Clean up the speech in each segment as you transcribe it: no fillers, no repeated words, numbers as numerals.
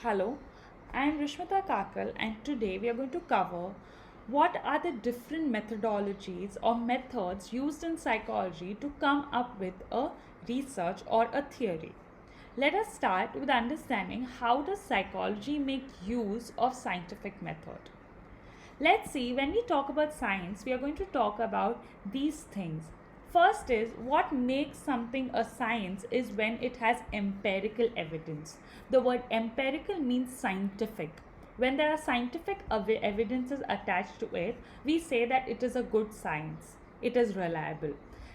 Hello, I am Rishmita Kakal, and today we are going to cover what are the different methodologies or methods used in psychology to come up with a research or a theory. Let us start with understanding how does psychology make use of scientific method. Let's see, when we talk about science, we are going to talk about these things. First is what makes something a science is when it has empirical evidence. The word empirical means scientific. When there are scientific evidences attached to it, we say that it is a good science. It is reliable.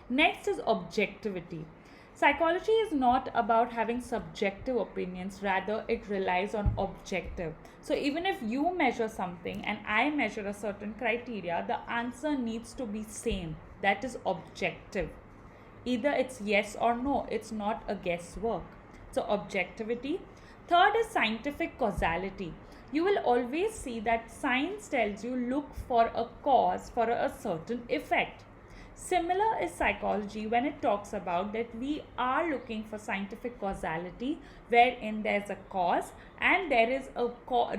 Next is objectivity. Psychology is not about having subjective opinions, rather, it relies on objective. So, even if you measure something and I measure a certain criteria, the answer needs to be same. That is objective. Either it's yes or no, it's not a guesswork. So, objectivity. Third is scientific causality. You will always see that science tells you look for a cause for a certain effect. Similar is psychology when it talks about that we are looking for scientific causality wherein there's a cause and there is a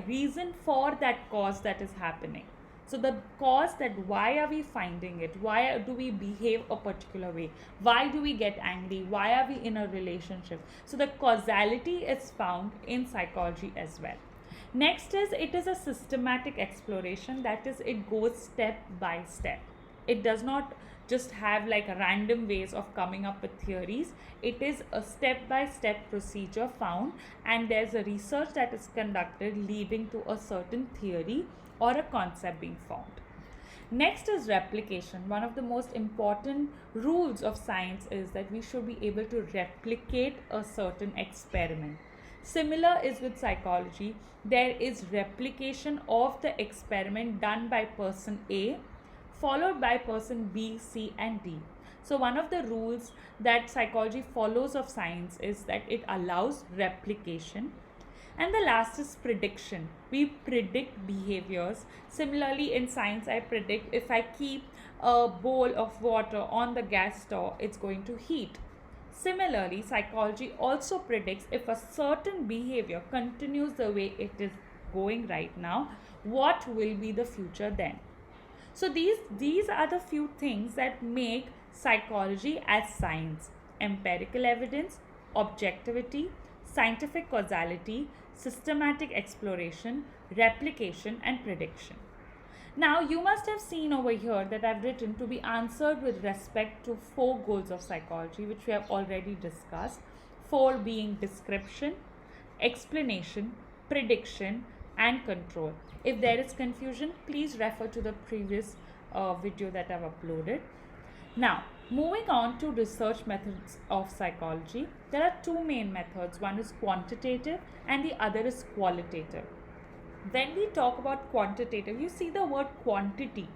reason for that cause that is happening. So the cause, that why are we finding it? Why do we behave a particular way? Why do we get angry? Why are we in a relationship? So the causality is found in psychology as well. Next is it is a systematic exploration, that is it goes step by step. It does not just have like random ways of coming up with theories. It is a step by step procedure found, and there's a research that is conducted leading to a certain theory or a concept being formed. Next is replication. One of the most important rules of science is that we should be able to replicate a certain experiment. Similar is with psychology. There is replication of the experiment done by person A followed by person B, C, and D. So, one of the rules that psychology follows of science is that it allows replication. And the last is prediction. We predict behaviors. Similarly, in science, I predict if I keep a bowl of water on the gas stove, it's going to heat. Similarly, psychology also predicts if a certain behavior continues the way it is going right now, what will be the future then. So these are the few things that make psychology as science: empirical evidence, objectivity, scientific causality, systematic exploration, replication, and prediction. Now, you must have seen over here that I've written to be answered with respect to four goals of psychology, which we have already discussed. Four being description, explanation, prediction, and control. If there is confusion, please refer to the previous video that I've uploaded. Now, moving on to research methods of psychology, there are two main methods. One is quantitative and the other is qualitative. When we talk about quantitative, you see the word quantity.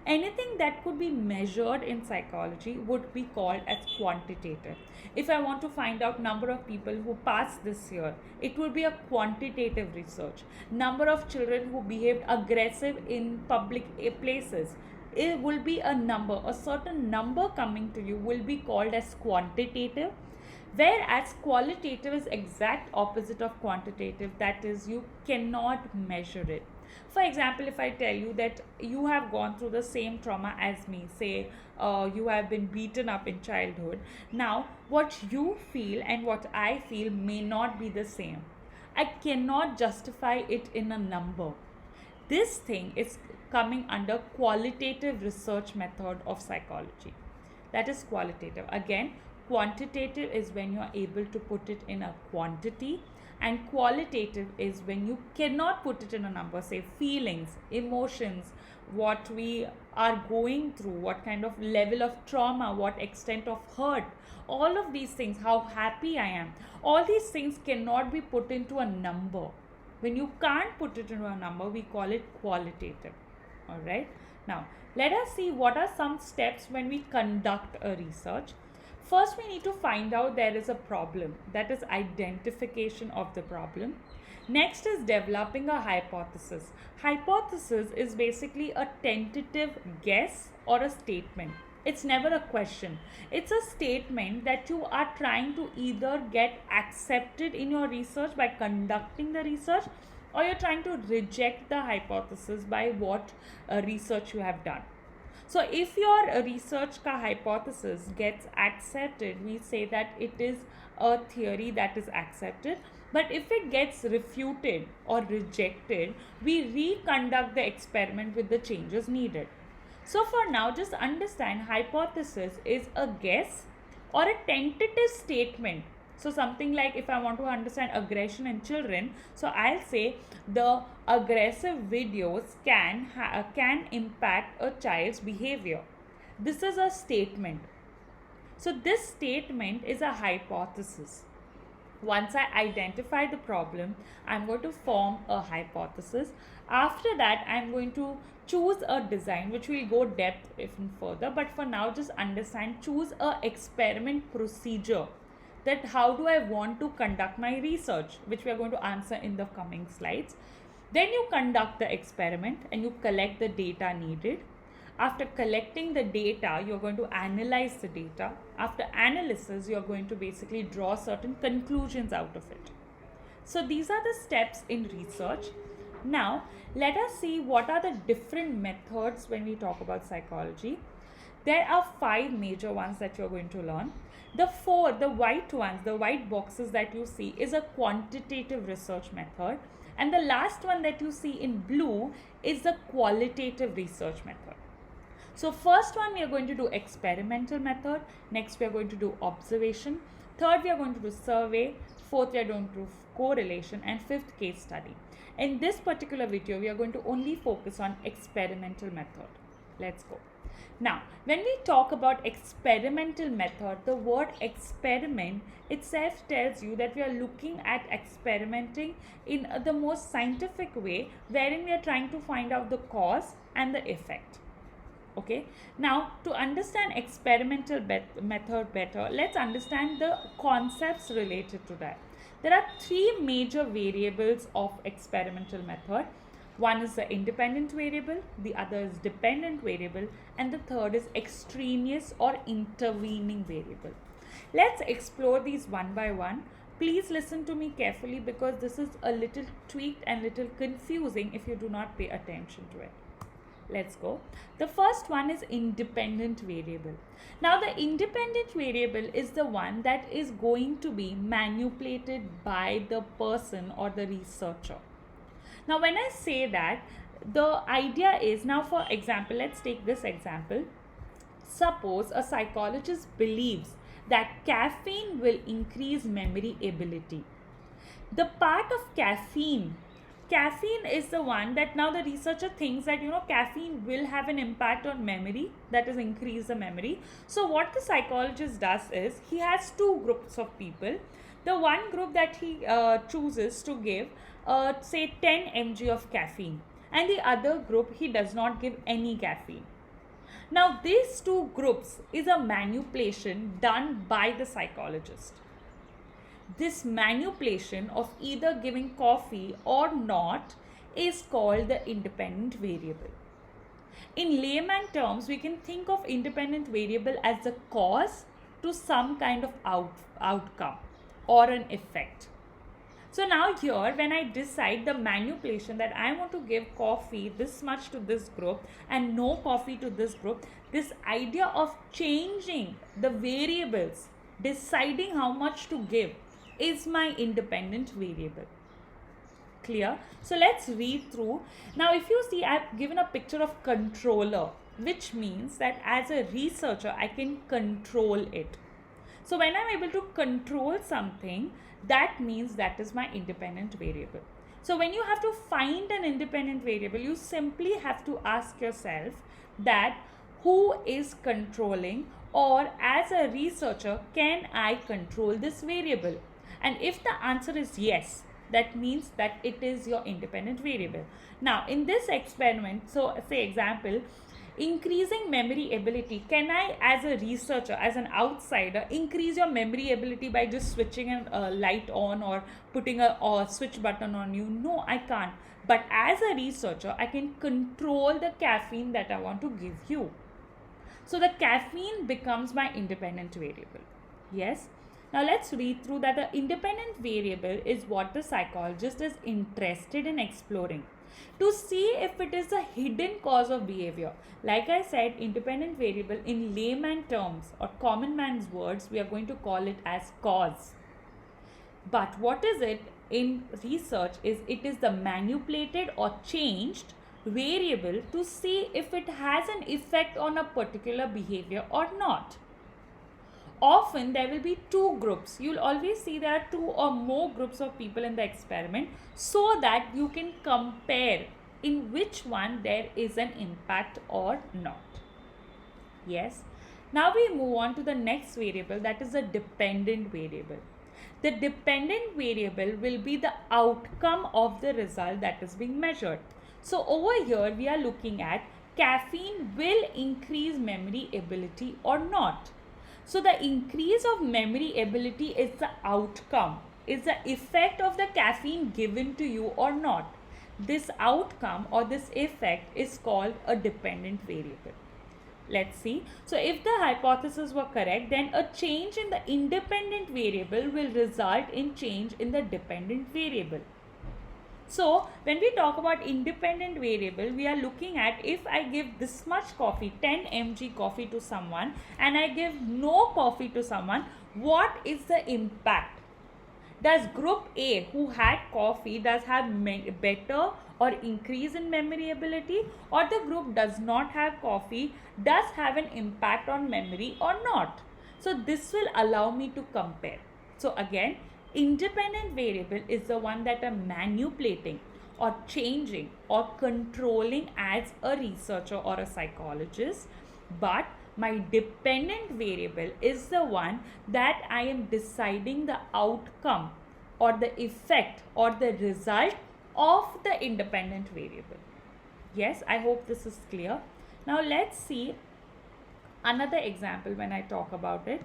Anything that could be measured in psychology would be called as quantitative. If I want to find out number of people who passed this year, it would be a quantitative research. Number of children who behaved aggressive in public places, it will be a number. A certain number coming to you will be called as quantitative, whereas qualitative is exact opposite of quantitative, that is you cannot measure it. For example, if I tell you that you have gone through the same trauma as me, say you have been beaten up in childhood, now what you feel and what I feel may not be the same. I cannot justify it in a number. This thing is coming under qualitative research method of psychology. That is qualitative. Again, quantitative is when you are able to put it in a quantity, and qualitative is when you cannot put it in a number. Say feelings, emotions, what we are going through, what kind of level of trauma, what extent of hurt, all of these things, how happy I am, all these things cannot be put into a number. When you can't put it into a number, we call it qualitative. All right. Now, let us see what are some steps when we conduct a research. First, we need to find out there is a problem. That is identification of the problem. Next is developing a hypothesis. Hypothesis is basically a tentative guess or a statement. It's never a question. It's a statement that you are trying to either get accepted in your research by conducting the research, or you're trying to reject the hypothesis by what research you have done. So if your research ka hypothesis gets accepted, we say that it is a theory that is accepted. But if it gets refuted or rejected, we reconduct the experiment with the changes needed. So for now, just understand hypothesis is a guess or a tentative statement. So something like, if I want to understand aggression in children, so I'll say the aggressive videos can impact a child's behavior. This is a statement. So this statement is a hypothesis. Once I identify the problem, I'm going to form a hypothesis. After that, I'm going to choose a design, which will go depth even further. But for now, just understand, choose a experiment procedure, that how do I want to conduct my research, which we are going to answer in the coming slides. Then you conduct the experiment and you collect the data needed. After collecting the data, you're going to analyze the data. After analysis, you're going to basically draw certain conclusions out of it. So these are the steps in research. Now, let us see what are the different methods when we talk about psychology. There are 5 major ones that you're going to learn. The white ones, the white boxes that you see is a quantitative research method. And the last one that you see in blue is the qualitative research method. So first one, we are going to do experimental method. Next, we are going to do observation. Third, we are going to do survey. Fourth, we are going to do correlation. And fifth, case study. In this particular video, we are going to only focus on experimental method. Let's go. Now, when we talk about experimental method, the word experiment itself tells you that we are looking at experimenting in the most scientific way, wherein we are trying to find out the cause and the effect. Okay, now to understand experimental method better, let's understand the concepts related to that. There are 3 major variables of experimental method. One is the independent variable, the other is dependent variable, and the third is extraneous or intervening variable. Let's explore these one by one. Please listen to me carefully, because this is a little tweaked and little confusing if you do not pay attention to it. Let's go. The first one is independent variable. Now the independent variable is the one that is going to be manipulated by the person or the researcher. Now when I say that, the idea is, now for example, let's take this example. Suppose a psychologist believes that caffeine will increase memory ability. The part of caffeine is the one that now the researcher thinks that, caffeine will have an impact on memory, that is increase the memory. So what the psychologist does is, he has 2 groups of people. The one group that he chooses to give say 10 mg of caffeine, and the other group he does not give any caffeine. Now these 2 groups is a manipulation done by the psychologist. This manipulation of either giving coffee or not is called the independent variable. In layman terms, we can think of independent variable as the cause to some kind of outcome or an effect. So now here, when I decide the manipulation that I want to give coffee this much to this group and no coffee to this group, this idea of changing the variables, deciding how much to give, is my independent variable. Clear? So let's read through. Now if you see, I've given a picture of controller, which means that as a researcher, I can control it. So when I'm able to control something, that means that is my independent variable. So when you have to find an independent variable, you simply have to ask yourself that who is controlling, or as a researcher, can I control this variable? And if the answer is yes, that means that it is your independent variable. Now in this experiment, so say example, increasing memory ability, can I as a researcher, as an outsider, increase your memory ability by just switching a light on or putting a switch button on you? No, I can't. But as a researcher, I can control the caffeine that I want to give you. So the caffeine becomes my independent variable. Yes. Now let's read through that. The independent variable is what the psychologist is interested in exploring to see if it is a hidden cause of behavior. Like I said, independent variable in layman terms or common man's words, we are going to call it as cause. But what is it in research is it is the manipulated or changed variable to see if it has an effect on a particular behavior or not. Often there will be two groups. You'll always see there are two or more groups of people in the experiment so that you can compare in which one there is an impact or not. Yes. Now we move on to the next variable, that is a dependent variable. The dependent variable will be the outcome of the result that is being measured. So over here we are looking at caffeine will increase memory ability or not. So the increase of memory ability is the outcome, is the effect of the caffeine given to you or not. This outcome or this effect is called a dependent variable. Let's see. So if the hypothesis were correct, then a change in the independent variable will result in change in the dependent variable. So when we talk about independent variable, we are looking at if I give this much coffee, 10 mg coffee to someone, and I give no coffee to someone, what is the impact? Does group A who had coffee does have better or increase in memory ability, or the group does not have coffee does have an impact on memory or not? So this will allow me to compare. So again, independent variable is the one that I'm manipulating or changing or controlling as a researcher or a psychologist, but my dependent variable is the one that I am deciding the outcome or the effect or the result of the independent variable. Yes, I hope this is clear. Now let's see another example when I talk about it.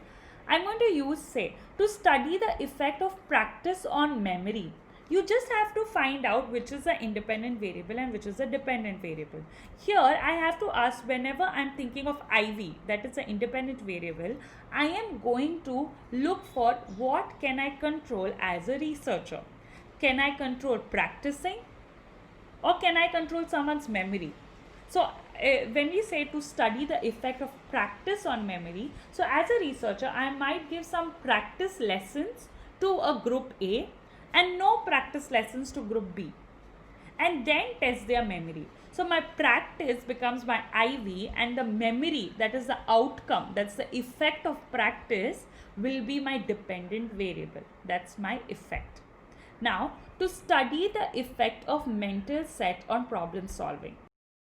I'm going to use, say, to study the effect of practice on memory. You just have to find out which is the independent variable and which is the dependent variable. Here I have to ask, whenever I'm thinking of IV, that is the independent variable, I am going to look for what can I control as a researcher. Can I control practicing or can I control someone's memory? So when we say to study the effect of practice on memory, so as a researcher, I might give some practice lessons to a group A and no practice lessons to group B, and then test their memory. So my practice becomes my IV, and the memory, that is the outcome, that's the effect of practice, will be my dependent variable. That's my effect. Now, to study the effect of mental set on problem solving.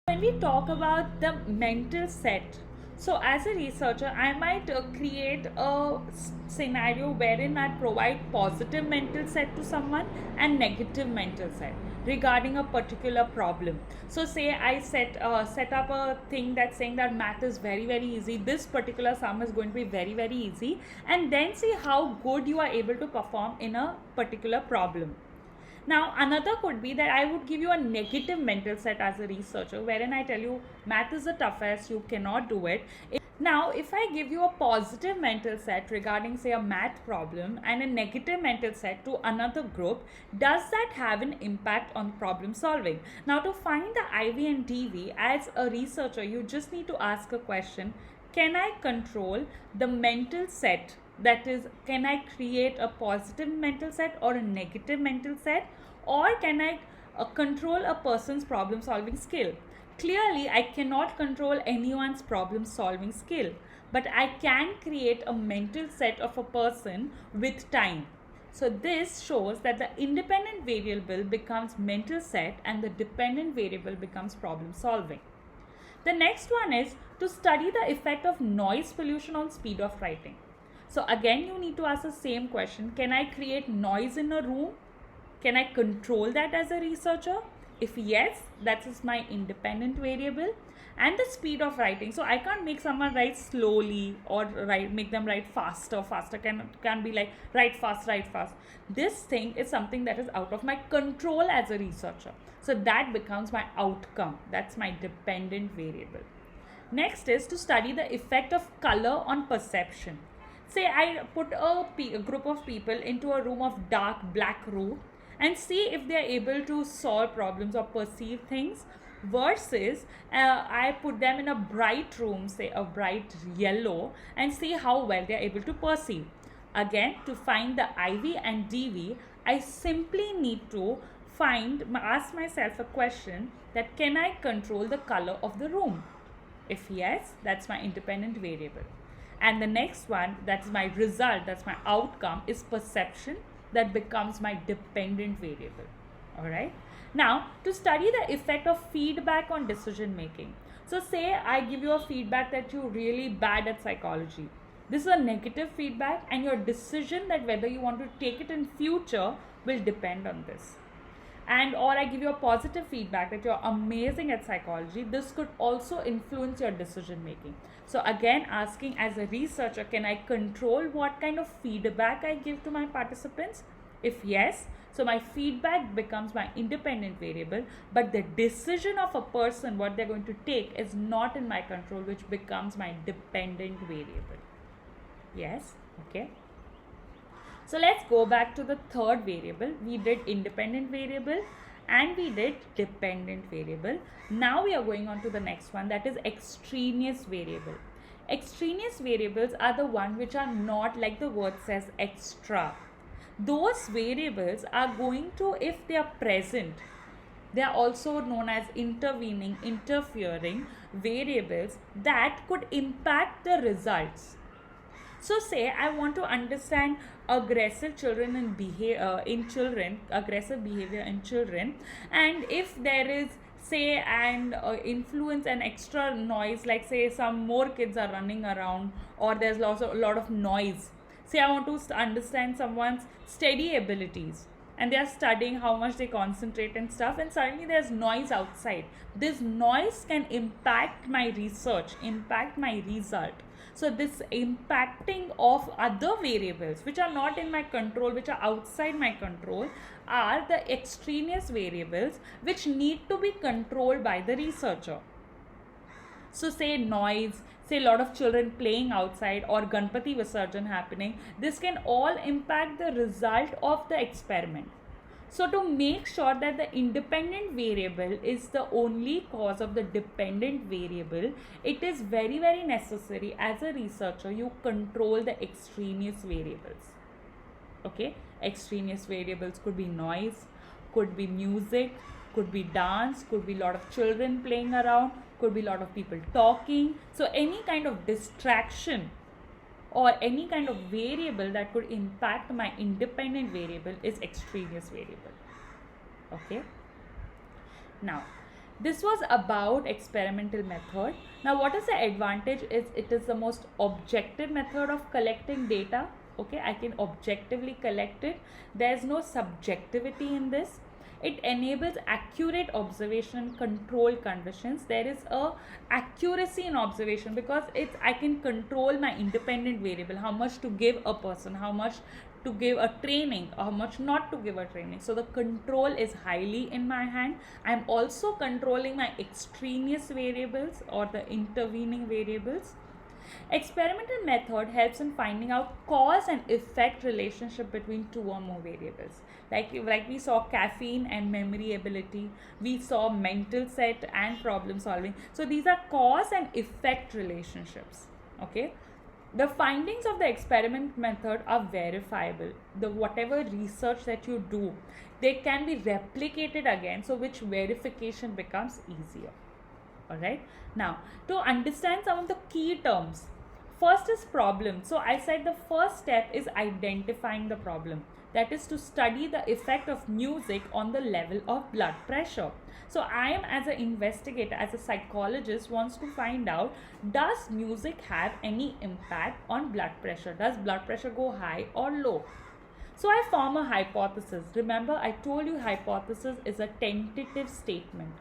When we talk about the mental set, so as a researcher, I might create a scenario wherein I provide positive mental set to someone and negative mental set regarding a particular problem. So say I set up a thing that's saying that math is very, very easy. This particular sum is going to be very, very easy, and then see how good you are able to perform in a particular problem. Now, another could be that I would give you a negative mental set as a researcher, wherein I tell you math is the toughest, you cannot do it. Now, if I give you a positive mental set regarding, say, a math problem and a negative mental set to another group, does that have an impact on problem solving? Now, to find the IV and DV as a researcher, you just need to ask a question: can I control the mental set? That is, can I create a positive mental set or a negative mental set, or can I control a person's problem solving skill? Clearly, I cannot control anyone's problem solving skill, but I can create a mental set of a person with time. So this shows that the independent variable becomes mental set and the dependent variable becomes problem solving. The next one is to study the effect of noise pollution on speed of writing. So again, you need to ask the same question: can I create noise in a room? Can I control that as a researcher? If yes, that is my independent variable. And the speed of writing. So I can't make someone write slowly or make them write faster. Faster can be like write fast, write fast. This thing is something that is out of my control as a researcher. So that becomes my outcome. That's my dependent variable. Next is to study the effect of color on perception. Say I put a group of people into a room of dark black room and see if they are able to solve problems or perceive things, versus I put them in a bright room, say a bright yellow, and see how well they are able to perceive. Again, to find the IV and DV, I simply need to ask myself a question that can I control the color of the room? If yes, that's my independent variable. And the next one, that's my result, that's my outcome, is perception. That becomes my dependent variable. All right. Now, to study the effect of feedback on decision making. So, say I give you a feedback that you're really bad at psychology. This is a negative feedback, and your decision that whether you want to take it in future will depend on this. And or I give you a positive feedback that you're amazing at psychology. This could also influence your decision making. So again, asking as a researcher, can I control what kind of feedback I give to my participants? If yes, so my feedback becomes my independent variable, but the decision of a person, what they're going to take, is not in my control, which becomes my dependent variable. Yes, okay. So let's go back to the third variable. We did independent variable and we did dependent variable. Now we are going on to the next one, that is extraneous variable. Extraneous variables are the one which are not, like the word says, extra. Those variables are going to, if they are present, they are also known as intervening, interfering variables that could impact the results. So say I want to understand aggressive children aggressive behavior in children, and if there is say an influence and extra noise, like say some more kids are running around, or there's also a lot of noise. Say I want to understand someone's study abilities, and they are studying how much they concentrate and stuff, and suddenly there's noise outside. This noise can impact my research, impact my result. So this impacting of other variables which are not in my control, which are outside my control, are the extraneous variables which need to be controlled by the researcher. So say noise, say a lot of children playing outside, or Ganpati Visarjan happening, this can all impact the result of the experiment. So to make sure that the independent variable is the only cause of the dependent variable, it is very, very necessary as a researcher you control the extraneous variables. Okay, extraneous variables could be noise, could be music, could be dance, could be a lot of children playing around, could be a lot of people talking. So any kind of distraction or any kind of variable that could impact my independent variable is extraneous variable. Okay. Now, this was about experimental method. Now, what is the advantage is it is the most objective method of collecting data. Okay, I can objectively collect it. There's no subjectivity in this. It enables accurate observation, control conditions. There is a accuracy in observation because I can control my independent variable, how much to give a person, how much to give a training, how much not to give a training. So the control is highly in my hand. I'm also controlling my extraneous variables or the intervening variables. Experimental method helps in finding out cause and effect relationship between two or more variables. Like we saw caffeine and memory ability, we saw mental set and problem solving. So these are cause and effect relationships. Okay. The findings of the experiment method are verifiable. The whatever research that you do, they can be replicated again, so which verification becomes easier. Alright. Now, to understand some of the key terms, first is problem. So I said the first step is identifying the problem. That is to study the effect of music on the level of blood pressure. So I am, as an investigator, as a psychologist, wants to find out, does music have any impact on blood pressure? Does blood pressure go high or low? So I form a hypothesis. Remember, I told you hypothesis is a tentative statement,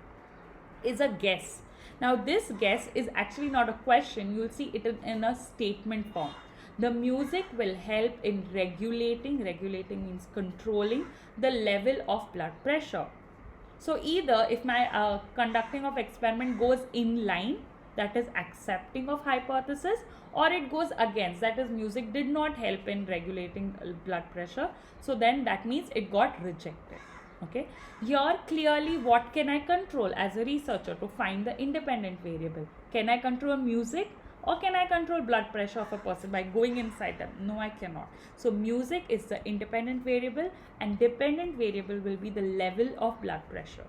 is a guess. Now this guess is actually not a question. You'll see it in a statement form. The music will help in regulating means controlling the level of blood pressure. So either if my conducting of experiment goes in line, that is accepting of hypothesis, or it goes against, that is music did not help in regulating blood pressure, so then that means it got rejected. Okay, here clearly what can I control as a researcher to find the independent variable? Can I control music, or can I control blood pressure of a person by going inside them? No, I cannot. So music is the independent variable, and dependent variable will be the level of blood pressure.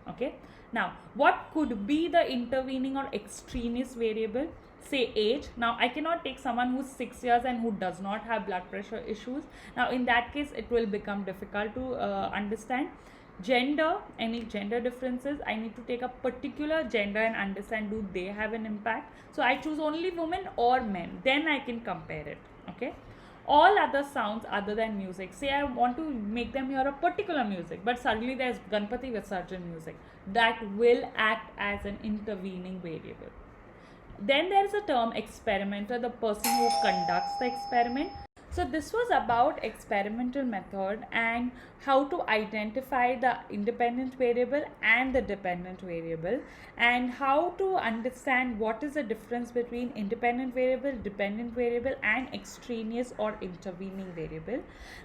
Okay, now what could be the intervening or extraneous variable? Say age. Now I cannot take someone who's 6 years and who does not have blood pressure issues. Now in that case it will become difficult to understand. Gender, any gender differences, I need to take a particular gender and understand do they have an impact. So I choose only women or men, then I can compare it. Okay, all other sounds other than music, say I want to make them hear a particular music, but suddenly there's Ganpati Visarjan music, that will act as an intervening variable. Then there is a term experimenter, the person who conducts the experiment. So this was about experimental method and how to identify the independent variable and the dependent variable, and how to understand what is the difference between independent variable, dependent variable, and extraneous or intervening variable.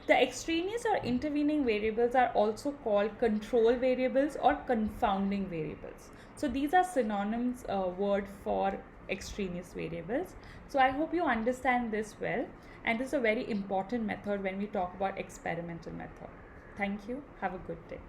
The extraneous or intervening variables are also called control variables or confounding variables. So these are synonyms word for extraneous variables. So I hope you understand this well, and this is a very important method when we talk about experimental method. Thank you. Have a good day.